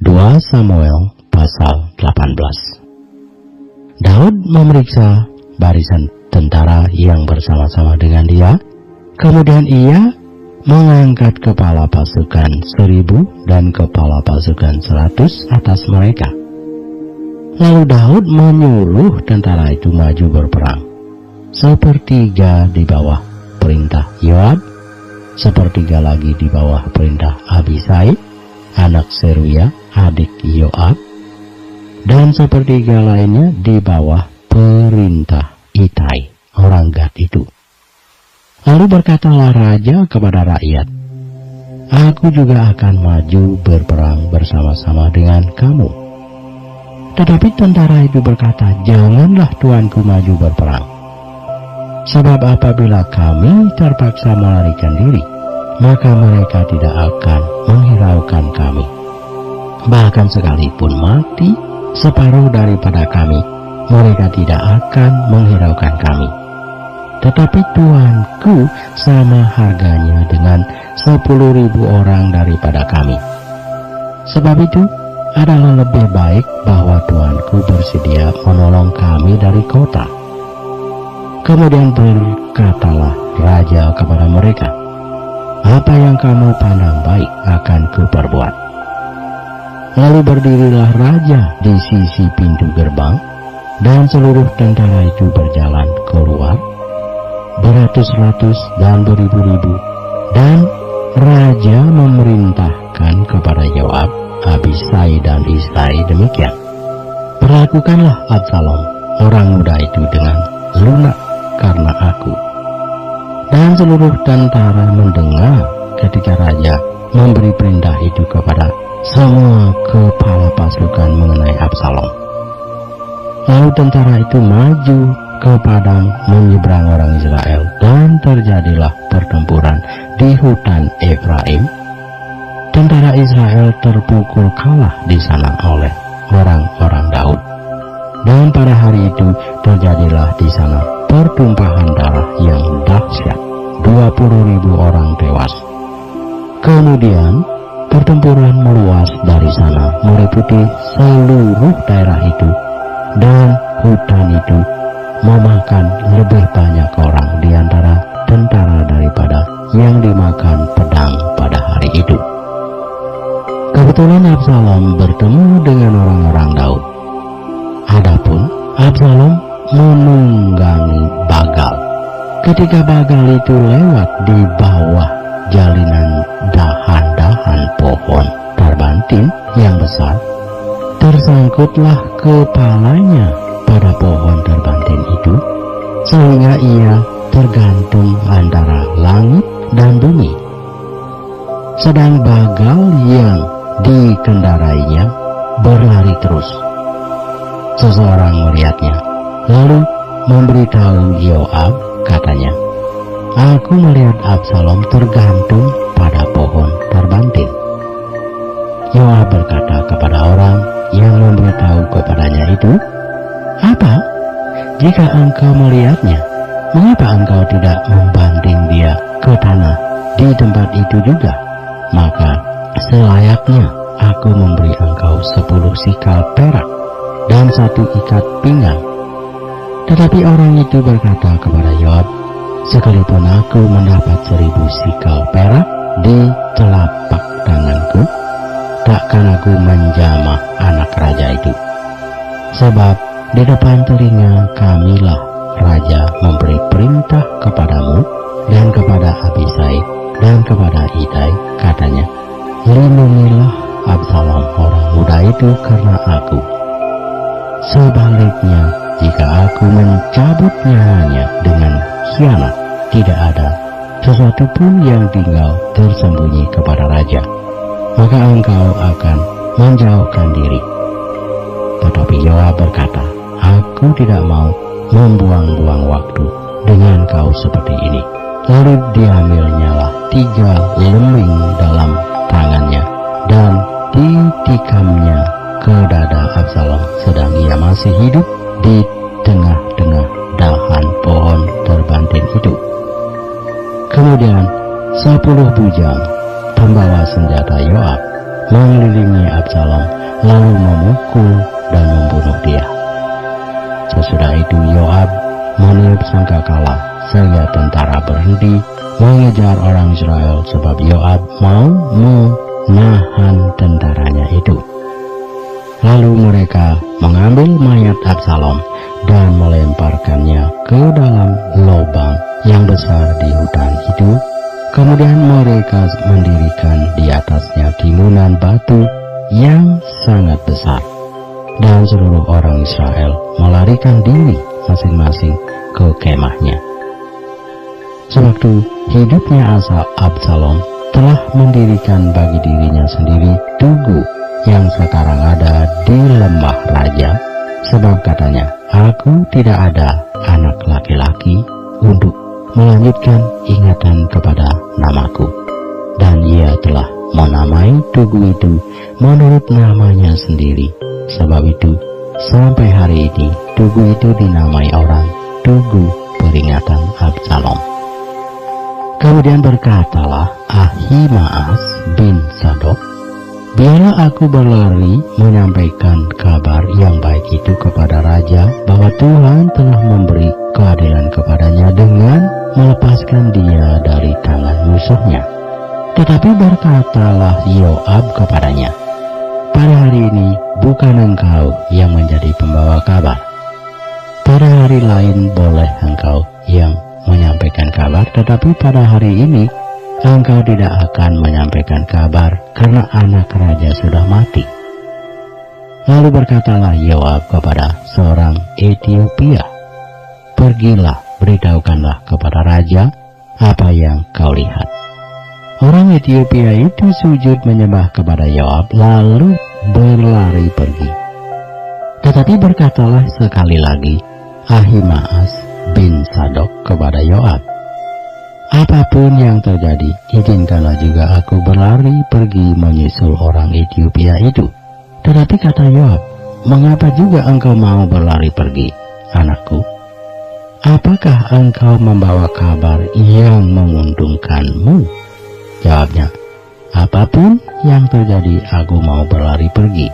2 Samuel pasal 18. Daud memeriksa barisan tentara yang bersama-sama dengan dia. Kemudian ia mengangkat kepala pasukan 1000 dan kepala pasukan 100 atas mereka. Lalu Daud menyuruh tentara itu maju berperang. Sepertiga di bawah perintah Yoab, sepertiga lagi di bawah perintah Abisai, anak Seruya, adik Yoab, dan sepertiga lainnya di bawah perintah Itai, orang Gad itu. Lalu berkatalah raja kepada rakyat, "Aku juga akan maju berperang bersama-sama dengan kamu." Tetapi tentara itu berkata, "Janganlah tuanku maju berperang. Sebab apabila kami terpaksa melarikan diri, maka mereka tidak akan menghiraukan kami. Bahkan sekalipun mati separuh daripada kami, mereka tidak akan menghiraukan kami. Tetapi tuanku sama harganya dengan 10.000 orang daripada kami. Sebab itu adalah lebih baik bahwa tuanku bersedia menolong kami dari kota." Kemudian berkatalah raja kepada mereka, "Apa yang kamu pandang baik akan kuperbuat." Lalu berdirilah raja di sisi pintu gerbang, dan seluruh tentara itu berjalan keluar, beratus-ratus dan beribu-ribu. Dan raja memerintahkan kepada Yoab, Abisai dan Isai demikian, "Perlakukanlah Absalom, orang muda itu dengan lunak karena aku." Dan seluruh tentara mendengar ketika raja memberi perintah itu kepada semua kepala pasukan mengenai Absalom. Lalu tentara itu maju ke padang menyeberang orang Israel, dan terjadilah pertempuran di hutan Efraim. Tentara Israel terpukul kalah di sana oleh orang-orang Daud. Dan pada hari itu terjadilah di sana pertumpahan darah yang dahsyat, 20.000 orang tewas. Kemudian pertempuran meluas dari sana meliputi seluruh daerah itu, dan hutan itu memakan lebih banyak orang di antara tentara daripada yang dimakan pedang pada hari itu. Kebetulan Absalom bertemu dengan orang-orang Daud. Adapun Absalom menunggangi Bagal. Ketika Bagal itu lewat di bawah jalinan dahan-dahan pohon tarbantin yang besar, tersangkutlah kepalanya pada pohon tarbantin itu, sehingga ia tergantung antara langit dan bumi. Sedang Bagal yang dikendarainya berlari terus. Seseorang melihatnya, lalu memberitahu Yoab, katanya, "Aku melihat Absalom tergantung pada pohon tarbantin." Yoab berkata kepada orang yang memberitahu kepadanya itu, "Apa? Jika engkau melihatnya, mengapa engkau tidak membanting dia ke tanah di tempat itu juga? Maka selayaknya aku memberi engkau 10 sikal perak dan 1 ikat pinggang." Tetapi orang itu berkata kepada Yoab, "Sekalipun aku mendapat 1000 sikal perak di telapak tanganku, takkan aku menjamah anak raja itu. Sebab di depan telinga kamilah raja memberi perintah kepadamu dan kepada Abisai dan kepada Itai, katanya, lindungilah Absalom orang muda itu karena aku. Sebaliknya, jika aku mencabut nyawanya dengan khianat, tidak ada sesuatu pun yang tinggal tersembunyi kepada raja, maka engkau akan menjauhkan diri." Tetapi Yoab berkata, "Aku tidak mau membuang-buang waktu dengan kau seperti ini." Lalu diambilnyalah 3 lembing dalam tangannya dan ditikamnya ke dada Absalom sedang ia masih hidup di tengah-tengah dahan pohon terbantin itu. Kemudian 10 bujang pembawa senjata Yoab mengelilingi Absalom, lalu memukul dan membunuh dia. Sesudah itu Yoab meniup sangkakala, sehingga tentara berhenti mengejar orang Israel, sebab Yoab mau menahan tentaranya itu. Lalu mereka mengambil mayat Absalom dan melemparkannya ke dalam lubang yang besar di hutan itu. Kemudian mereka mendirikan di atasnya timunan batu yang sangat besar. Dan seluruh orang Israel melarikan diri masing-masing ke kemahnya. Sewaktu hidupnya Absalom telah mendirikan bagi dirinya sendiri tugu yang sekarang ada di lembah raja, sebab katanya, aku tidak ada anak laki-laki untuk melanjutkan ingatan kepada namaku. Dan ia telah menamai tugu itu menurut namanya sendiri. Sebab itu, sampai hari ini, tugu itu dinamai orang Tugu Peringatan Absalom. Kemudian berkatalah Ahimaas bin Sadok, biarlah aku berlari menyampaikan kabar yang baik itu kepada raja, bahwa Tuhan telah memberi keadilan kepadanya dengan melepaskan dia dari tangan musuhnya. Tetapi berkatalah Yoab kepadanya, pada hari ini bukan engkau yang menjadi pembawa kabar. Pada hari lain boleh engkau yang menyampaikan kabar, tetapi pada hari ini engkau tidak akan menyampaikan kabar, karena anak raja sudah mati. Lalu berkatalah Yoab kepada seorang Etiopia, pergilah, beritahukanlah kepada raja apa yang kau lihat. Orang Etiopia itu sujud menyembah kepada Yoab, lalu berlari pergi. Tetapi berkatalah sekali lagi Ahimaas bin Sadok kepada Yoab, apapun yang terjadi, izinkanlah juga aku berlari pergi menyusul orang Etiopia itu. Tetapi kata Yoab, mengapa juga engkau mau berlari pergi, anakku? Apakah engkau membawa kabar yang menguntungkanmu? Jawabnya, apapun yang terjadi, aku mau berlari pergi.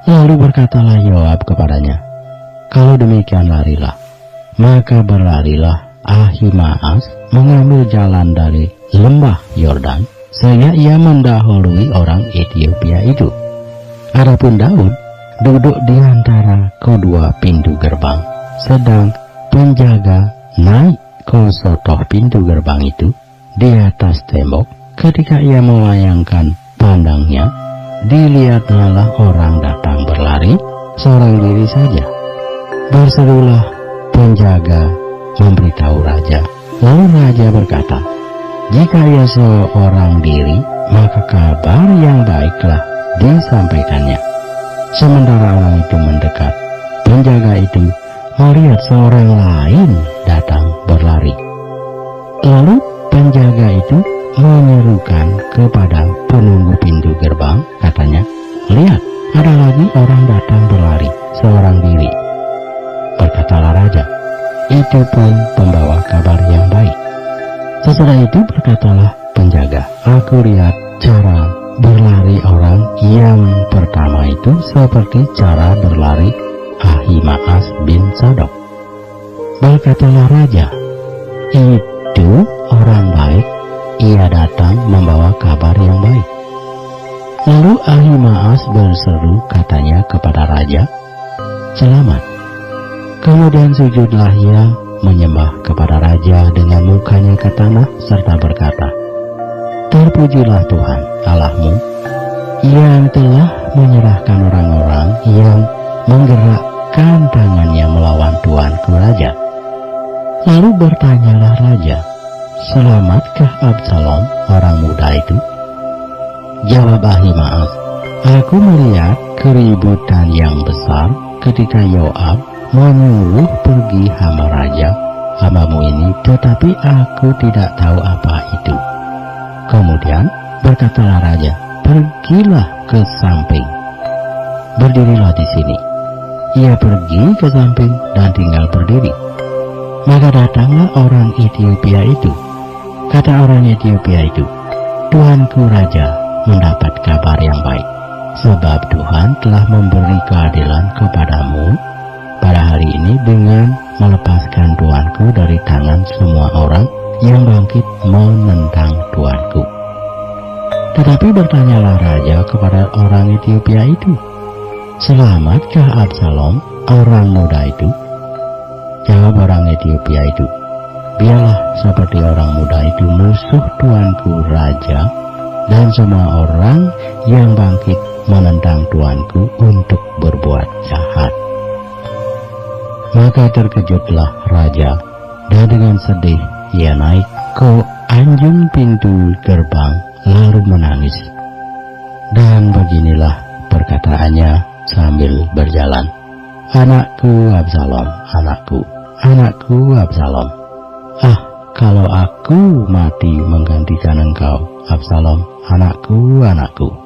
Lalu berkatalah Yoab kepadanya, kalau demikian larilah. Maka berlarilah Ahimaas mengambil jalan dari lembah Yordan, sehingga ia mendahului orang Etiopia itu. Adapun Daud duduk di antara kedua pintu gerbang, sedang penjaga naik ke sotoh pintu gerbang itu di atas tembok. Ketika ia melayangkan pandangnya, dilihatnya orang datang berlari seorang diri saja. Berserulah penjaga memberitahu raja. Lalu raja berkata, jika ia seorang diri, maka kabar yang baiklah disampaikannya. Sementara orang itu mendekat, penjaga itu melihat seorang lain datang berlari. Lalu penjaga itu menyerukan kepada penunggu pintu gerbang, katanya, lihat, ada lagi orang datang berlari seorang diri. Berkatalah raja, itu pun pembawa kabar yang baik. Sesudah itu berkatalah penjaga, aku lihat cara berlari orang yang pertama itu seperti cara berlari Ahimaas bin Sadok. Berkatalah raja, itu orang baik, ia datang membawa kabar yang baik. Lalu Ahimaas berseru, katanya kepada raja, selamat. Kemudian sujudlah ia menyembah kepada raja dengan mukanya ke tanah, serta berkata, terpujilah Tuhan Allahmu yang telah menyerahkan orang-orang yang menggerakkan tangannya melawan tuanku raja. Lalu bertanyalah raja, selamatkah Absalom orang muda itu? Jawab Ahimaas, aku melihat keributan yang besar ketika Yoab menyuruh pergi hamba raja, hambamu ini, tetapi aku tidak tahu apa itu. Kemudian berkatalah raja, pergilah ke samping, berdirilah di sini. Ia pergi ke samping dan tinggal berdiri. Maka datanglah orang Etiopia itu. Kata orang Etiopia itu, tuanku raja, mendapat kabar yang baik, sebab Tuhan telah memberi keadilan kepadamu pada hari ini dengan melepaskan tuanku dari tangan semua orang yang bangkit menentang tuanku. Tetapi bertanyalah raja kepada orang Ethiopia itu, "Selamatkah Absalom, orang muda itu?" Jawab orang Ethiopia itu, "Biarlah seperti orang muda itu musuh tuanku raja dan semua orang yang bangkit menentang tuanku untuk berbuat jahat." Maka terkejutlah raja, dan dengan sedih ia naik ke anjing pintu gerbang lalu menangis. Dan beginilah perkataannya sambil berjalan, "Anakku Absalom, anakku, anakku Absalom. Ah, kalau aku mati menggantikan engkau, Absalom, anakku, anakku."